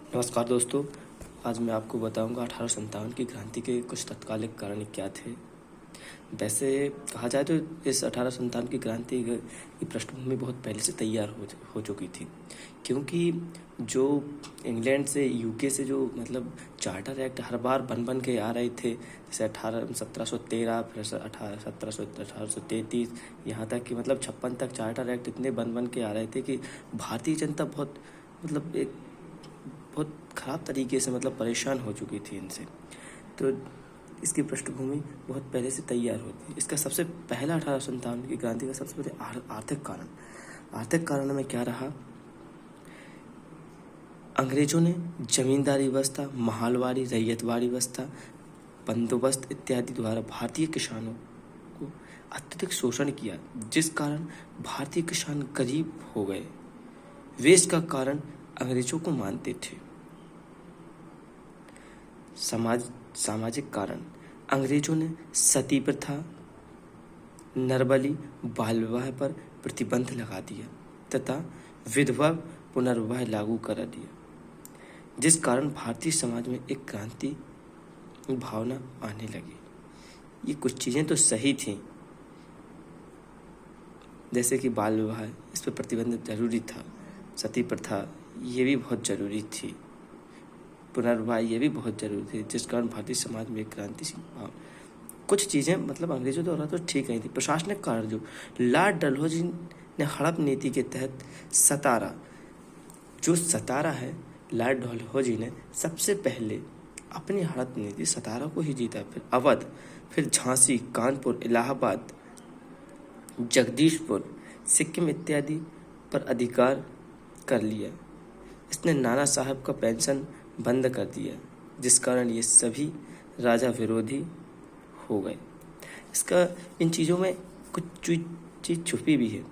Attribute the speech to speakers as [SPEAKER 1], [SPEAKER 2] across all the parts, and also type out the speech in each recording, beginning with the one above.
[SPEAKER 1] नमस्कार दोस्तों। आज मैं आपको बताऊंगा 1857 की क्रांति के कुछ तत्कालिक कारण क्या थे। वैसे कहा जाए तो इस 1857 की क्रांति की पृष्ठभूमि बहुत पहले से तैयार हो चुकी थी, क्योंकि जो इंग्लैंड से यूके से जो चार्टर एक्ट हर बार बन के आ रहे थे, जैसे 1713, फिर 1833, यहाँ तक कि 56 तक चार्टर एक्ट इतने बन के आ रहे थे कि भारतीय जनता बहुत एक बहुत ख़राब तरीके से परेशान हो चुकी थी इनसे। तो इसकी पृष्ठभूमि बहुत पहले से तैयार होती है। इसका सबसे पहला 1857 की क्रांति का सबसे पहले आर्थिक कारण में क्या रहा। अंग्रेजों ने जमींदारी व्यवस्था, महालवाड़ी, रैयतवाड़ी व्यवस्था, बंदोबस्त इत्यादि द्वारा भारतीय किसानों को अत्यधिक शोषण किया, जिस कारण भारतीय किसान गरीब हो गए। वे इसका कारण अंग्रेजों को मानते थे। सामाजिक कारण, अंग्रेजों ने सती प्रथा, नरबली, बाल विवाह पर प्रतिबंध लगा दिया तथा विधवा पुनर्विवाह लागू करा दिया, जिस कारण भारतीय समाज में एक क्रांति भावना आने लगी। ये कुछ चीज़ें तो सही थी, जैसे कि बाल विवाह, इस पर प्रतिबंध जरूरी था। सती प्रथा ये भी बहुत ज़रूरी थी। पुनर्विवाह ये भी बहुत ज़रूरी थी, जिस कारण भारतीय समाज में एक क्रांति सी भाव। कुछ चीज़ें अंग्रेजों द्वारा तो ठीक नहीं थी। प्रशासनिक कारण, जो लॉर्ड डलहौजी ने हड़प नीति के तहत सतारा है, लॉर्ड डलहौजी ने सबसे पहले अपनी हड़प नीति सतारा को ही जीता, फिर अवध, फिर झांसी, कानपुर, इलाहाबाद, जगदीशपुर, सिक्किम इत्यादि पर अधिकार कर लिया। इसने नाना साहब का पेंशन बंद कर दिया, जिस कारण ये सभी राजा विरोधी हो गए। इन चीज़ों में कुछ चीज़ छुपी भी है।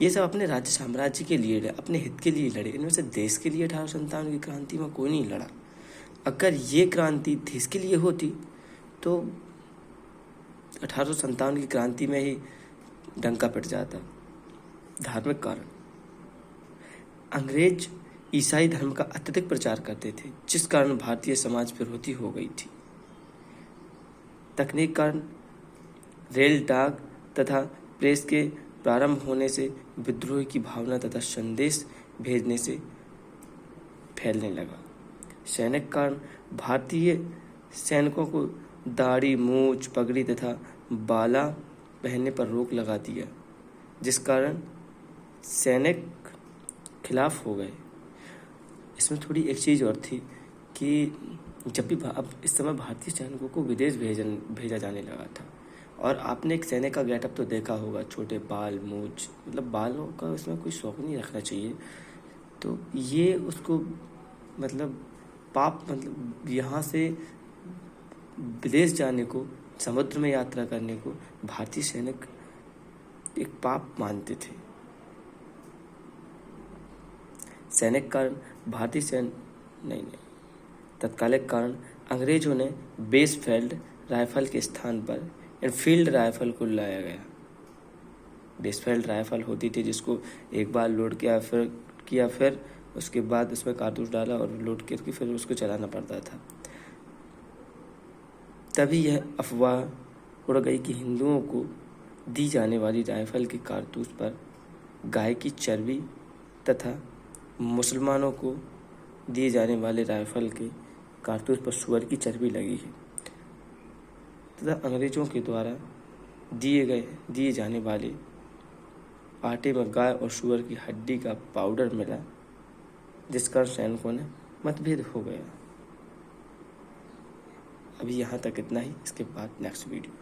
[SPEAKER 1] ये सब अपने राज्य साम्राज्य के लिए, अपने हित के लिए लड़े। इनमें से देश के लिए 1857 की क्रांति में कोई नहीं लड़ा। अगर ये क्रांति देश के लिए होती तो 1857 की क्रांति में ही डंका पिट जाता। धार्मिक कारण, अंग्रेज ईसाई धर्म का अत्यधिक प्रचार करते थे, जिस कारण भारतीय समाज विरोधी हो गई थी। तकनीक कारण, रेल, डाक तथा प्रेस के प्रारंभ होने से विद्रोह की भावना तथा संदेश भेजने से फैलने लगा। सैनिक कारण, भारतीय सैनिकों को दाढ़ी, मूछ, पगड़ी तथा बाला पहनने पर रोक लगा दिया, जिस कारण सैनिक खिलाफ हो गए। इसमें थोड़ी एक चीज़ और थी कि जब भी अब इस समय भारतीय सैनिकों को विदेश भेजा जाने लगा था, और आपने एक सैनिक का गेटअप तो देखा होगा, छोटे बाल, मूछ, बालों का उसमें कोई शौक नहीं रखना चाहिए। तो ये उसको पाप, यहाँ से विदेश जाने को, समुद्र में यात्रा करने को भारतीय सैनिक एक पाप मानते थे। सैनिक कारण, तत्कालिक कारण, अंग्रेजों ने बेसफील्ड राइफल के स्थान पर एनफील्ड राइफल को लाया गया। बेसफील्ड राइफल होती थी जिसको एक बार लोड किया, फिर उसके बाद उसमें कारतूस डाला और लोड करके फिर उसको चलाना पड़ता था। तभी यह अफवाह उड़ गई कि हिंदुओं को दी जाने वाली राइफल के कारतूस पर गाय की चर्बी तथा मुसलमानों को दिए जाने वाले राइफल के कारतूस पर सुअर की चर्बी लगी है, तथा अंग्रेजों के द्वारा दिए जाने वाले आटे में गाय और सुअर की हड्डी का पाउडर मिला, जिस कारण सैनिकों ने मतभेद हो गया। अभी यहाँ तक इतना ही, इसके बाद नेक्स्ट वीडियो।